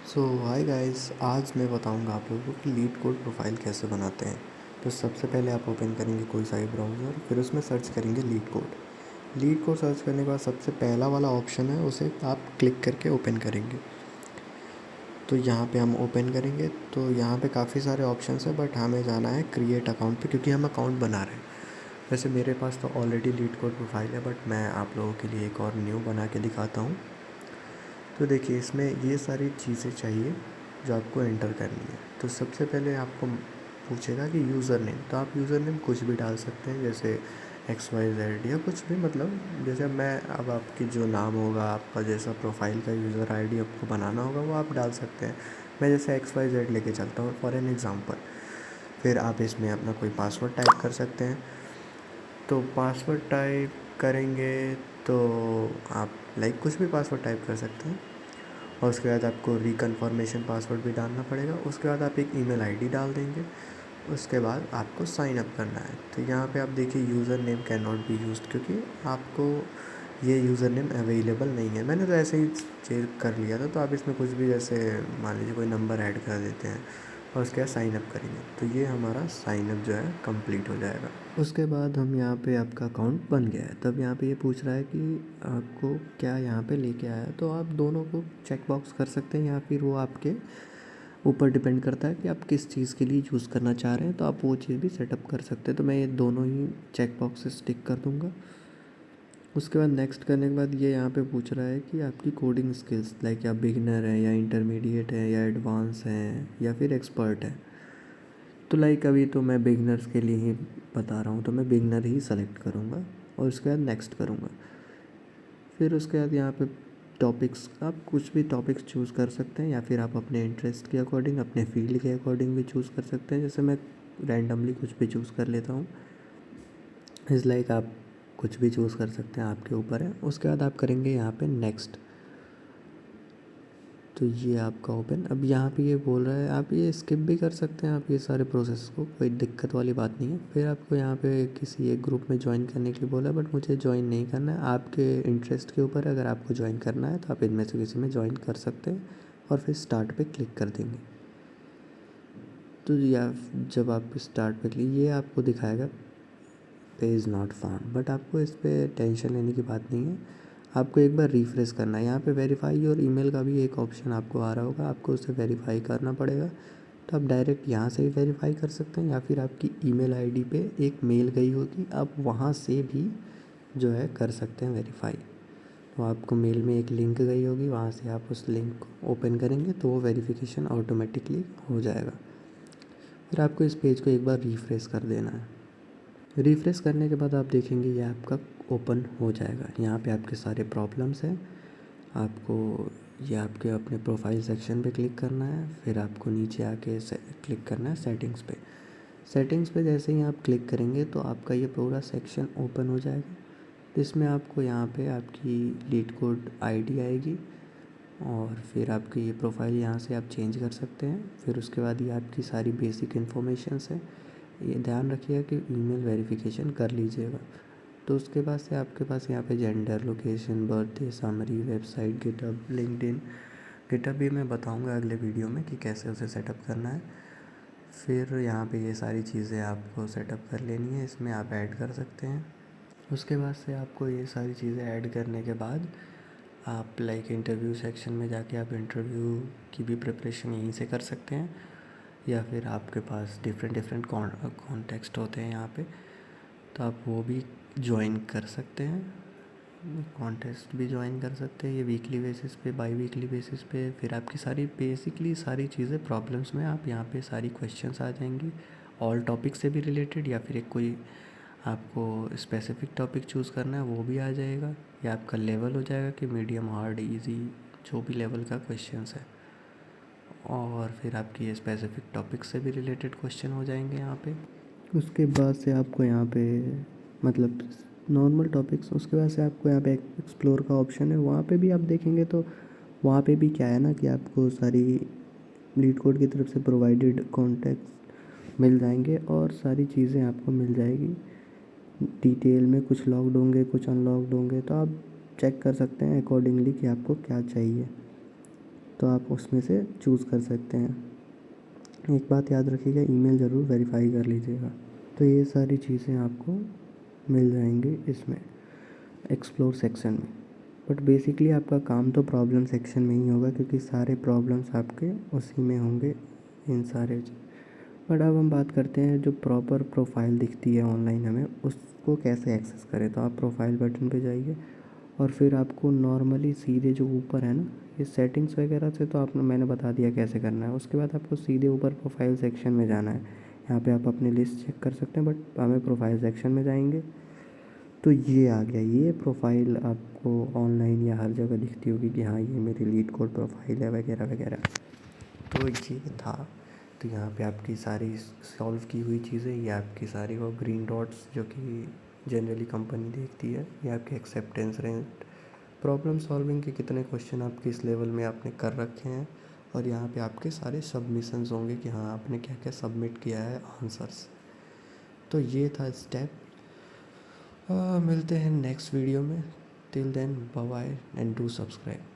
सो hi guys, आज मैं बताऊंगा आप लोगों को कि लीड कोड प्रोफाइल कैसे बनाते हैं। तो सबसे पहले आप ओपन करेंगे कोई सा भी ब्राउज़र, फिर उसमें सर्च करेंगे leet code. Leet code search करने के बाद सबसे पहला वाला ऑप्शन है उसे आप क्लिक करके ओपन करेंगे। तो यहाँ पे हम ओपन करेंगे तो यहाँ पे काफ़ी सारे ऑप्शंस हैं, बट हमें जाना है क्रिएट अकाउंट पे क्योंकि हम अकाउंट बना रहे हैं। वैसे मेरे पास तो ऑलरेडी लीड कोड प्रोफाइल है, बट मैं आप लोगों के लिए एक और न्यू बना के दिखाता हूँ। तो देखिए, इसमें ये सारी चीज़ें चाहिए जो आपको एंटर करनी है। तो सबसे पहले आपको पूछेगा कि यूज़र नेम, तो आप यूज़र नेम कुछ भी डाल सकते हैं, जैसे XYZ या कुछ भी, मतलब जैसे मैं अब आपकी जो नाम होगा, आपका जैसा प्रोफाइल का यूज़र आईडी आपको बनाना होगा वो आप डाल सकते हैं। मैं जैसे XYZ लेके चलता हूँ फॉर एन एग्ज़ाम्पल। फिर आप इसमें अपना कोई पासवर्ड टाइप कर सकते हैं। तो पासवर्ड टाइप करेंगे तो आप लाइक कुछ भी पासवर्ड टाइप कर सकते हैं, और उसके बाद आपको रिकन्फर्मेशन पासवर्ड भी डालना पड़ेगा। उसके बाद आप एक ईमेल आईडी डाल देंगे। उसके बाद आपको साइन अप करना है। तो यहाँ पे आप देखिए user name can not be used, क्योंकि आपको ये यूज़र नेम अवेलेबल नहीं है। मैंने तो ऐसे ही चेक कर लिया था। तो आप इसमें कुछ भी, जैसे मान लीजिए कोई नंबर ऐड कर देते हैं और उसके बाद साइन अप करेंगे, तो ये हमारा साइन अप जो है कंप्लीट हो जाएगा। उसके बाद हम यहाँ पे आपका अकाउंट बन गया है। तब यहाँ पे ये पूछ रहा है कि आपको क्या यहाँ पे लेके आया, तो आप दोनों को चेक बॉक्स कर सकते हैं, या फिर वो आपके ऊपर डिपेंड करता है कि आप किस चीज़ के लिए यूज़ करना चाह रहे हैं। तो आप वो चीज़ भी सेटअप कर सकते हैं। तो मैं ये दोनों ही चेक बॉक्सेस टिक कर दूँगा। उसके बाद नेक्स्ट करने के बाद ये यहाँ पे पूछ रहा है कि आपकी कोडिंग स्किल्स, लाइक आप बिगिनर हैं या इंटरमीडिएट हैं या एडवांस हैं या फिर एक्सपर्ट हैं। तो लाइक अभी तो मैं बिगनर्स के लिए ही बता रहा हूँ, तो मैं बिगनर ही सेलेक्ट करूँगा और उसके बाद नेक्स्ट करूँगा। फिर उसके बाद यहाँ पे टॉपिक्स, आप कुछ भी टॉपिक्स चूज़ कर सकते हैं, या फिर आप अपने इंटरेस्ट के अकॉर्डिंग, अपने फील्ड के अकॉर्डिंग भी चूज़ कर सकते हैं। जैसे मैं रैंडमली कुछ भी चूज़ कर लेता हूँ। इस लाइक आप कुछ भी चूज़ कर सकते हैं, आपके ऊपर है। उसके बाद आप करेंगे यहाँ पे नेक्स्ट। तो ये आपका ओपन। अब यहाँ पे ये बोल रहा है, आप ये स्किप भी कर सकते हैं, आप ये सारे प्रोसेस को, कोई दिक्कत वाली बात नहीं है। फिर आपको यहाँ पे किसी एक ग्रुप में ज्वाइन करने के लिए बोला है, बट मुझे ज्वाइन नहीं करना है। आपके इंटरेस्ट के ऊपर है, अगर आपको ज्वाइन करना है तो आप इनमें से किसी में ज्वाइन कर सकते हैं और फिर स्टार्ट पे क्लिक कर देंगे। तो या जब आप स्टार्ट पे क्लिक, ये आपको दिखाएगा पेज नॉट फाउंड, बट आपको इस पर टेंशन लेने की बात नहीं है। आपको एक बार रिफ़्रेश करना है। यहाँ पे वेरीफाई और ईमेल का भी एक ऑप्शन आपको आ रहा होगा, आपको उसे वेरीफाई करना पड़ेगा। तो आप डायरेक्ट यहाँ से भी वेरीफाई कर सकते हैं, या फिर आपकी ईमेल आईडी पे एक मेल गई होगी, आप वहाँ से भी जो है कर सकते हैं वेरीफाई। तो आपको मेल में एक लिंक गई होगी, वहाँ से आप उस लिंक को ओपन करेंगे तो वो वेरिफिकेशन ऑटोमेटिकली हो जाएगा। फिर आपको इस पेज को एक बार रिफ़्रेश कर देना है। रिफ़्रेश करने के बाद आप देखेंगे ये आपका ओपन हो जाएगा। यहाँ पे आपके सारे प्रॉब्लम्स हैं। आपको ये आपके अपने प्रोफाइल सेक्शन पे क्लिक करना है, फिर आपको नीचे आके क्लिक करना है सेटिंग्स पे। सेटिंग्स पे जैसे ही आप क्लिक करेंगे तो आपका ये पूरा सेक्शन ओपन हो जाएगा। तो इसमें आपको यहाँ पे आपकी लीड कोड आईडी आएगी, और फिर आपकी ये प्रोफाइल यहाँ से आप चेंज कर सकते हैं। फिर उसके बाद ये आपकी सारी बेसिक इन्फॉर्मेशंस है। ये ध्यान रखिएगा कि ईमेल वेरिफिकेशन कर लीजिएगा। तो उसके बाद से आपके पास यहाँ पे gender, location, birthday, summary, website, GitHub, LinkedIn. GitHub भी मैं बताऊँगा अगले वीडियो में कि कैसे उसे सेटअप करना है। फिर यहाँ पे ये सारी चीज़ें आपको सेटअप कर लेनी है, इसमें आप ऐड कर सकते हैं। उसके बाद से आपको ये सारी चीज़ें ऐड करने के बाद आप लाइक इंटरव्यू सेक्शन में जाके आप इंटरव्यू की भी प्रिपरेशन यहीं से कर सकते हैं, या फिर आपके पास डिफरेंट डिफरेंट कॉन्टेक्स्ट होते हैं यहाँ पे, तो आप वो भी ज्वाइन कर सकते हैं। कॉन्टेस्ट भी ज्वाइन कर सकते हैं, ये वीकली बेसिस पे, बाई वीकली बेसिस पे। फिर आपकी सारी बेसिकली सारी चीज़ें प्रॉब्लम्स में आप यहाँ पे सारी क्वेश्चंस आ जाएंगी, ऑल टॉपिक से भी रिलेटेड, या फिर एक कोई आपको स्पेसिफिक टॉपिक चूज़ करना है वो भी आ जाएगा। या आपका लेवल हो जाएगा कि मीडियम, हार्ड, इजी, जो भी लेवल का क्वेश्चंस है। और फिर आपकी ये स्पेसिफिक टॉपिक से भी रिलेटेड क्वेश्चन हो जाएंगे यहाँ पे। उसके बाद से आपको यहाँ पे मतलब नॉर्मल टॉपिक्स, उसके बाद से आपको यहाँ पे एक्सप्लोर का ऑप्शन है, वहाँ पे भी आप देखेंगे तो वहाँ पे भी क्या है ना कि आपको सारी लीड कोड की तरफ से प्रोवाइडेड कॉन्टेक्ट्स मिल जाएंगे और सारी चीज़ें आपको मिल जाएगी डिटेल में। कुछ लॉक्ड होंगे, कुछ अनलॉक्ड होंगे, तो आप चेक कर सकते हैं अकॉर्डिंगली कि आपको क्या चाहिए। तो आप उसमें से चूज़ कर सकते हैं। एक बात याद रखिएगा, ईमेल ज़रूर वेरीफाई कर लीजिएगा। तो ये सारी चीज़ें आपको मिल जाएंगी इसमें एक्सप्लोर सेक्शन में। बट बेसिकली आपका काम तो प्रॉब्लम सेक्शन में ही होगा, क्योंकि सारे प्रॉब्लम्स आपके उसी में होंगे इन सारे। बट अब हम बात करते हैं जो प्रॉपर प्रोफाइल दिखती है ऑनलाइन हमें, उसको कैसे एक्सेस करें। तो आप प्रोफाइल बटन पे जाइए और फिर आपको नॉर्मली सीधे जो ऊपर है ना, ये सेटिंग्स वगैरह से तो आपने मैंने बता दिया कैसे करना है। उसके बाद आपको सीधे ऊपर प्रोफाइल सेक्शन में जाना है। यहाँ पे आप अपनी लिस्ट चेक कर सकते हैं, बट हमें प्रोफाइल सेक्शन में जाएंगे तो ये आ गया। ये प्रोफाइल आपको ऑनलाइन या हर जगह दिखती होगी कि हाँ ये मेरी लीड कोड प्रोफाइल है वगैरह वगैरह। तो ये था। तो यहाँ पे आपकी सारी सॉल्व की हुई चीज़ें, ये आपकी सारी वो ग्रीन डॉट्स जो कि जनरली कंपनी देखती है, ये आपके एक्सेप्टेंस रेट, प्रॉब्लम सॉल्विंग के कितने क्वेश्चन आप किस लेवल में आपने कर रखे हैं, और यहाँ पे आपके सारे सबमिशंस होंगे कि हाँ आपने क्या क्या सबमिट किया है आंसर्स। तो ये था स्टेप। मिलते हैं नेक्स्ट वीडियो में। Till then bye bye and do subscribe.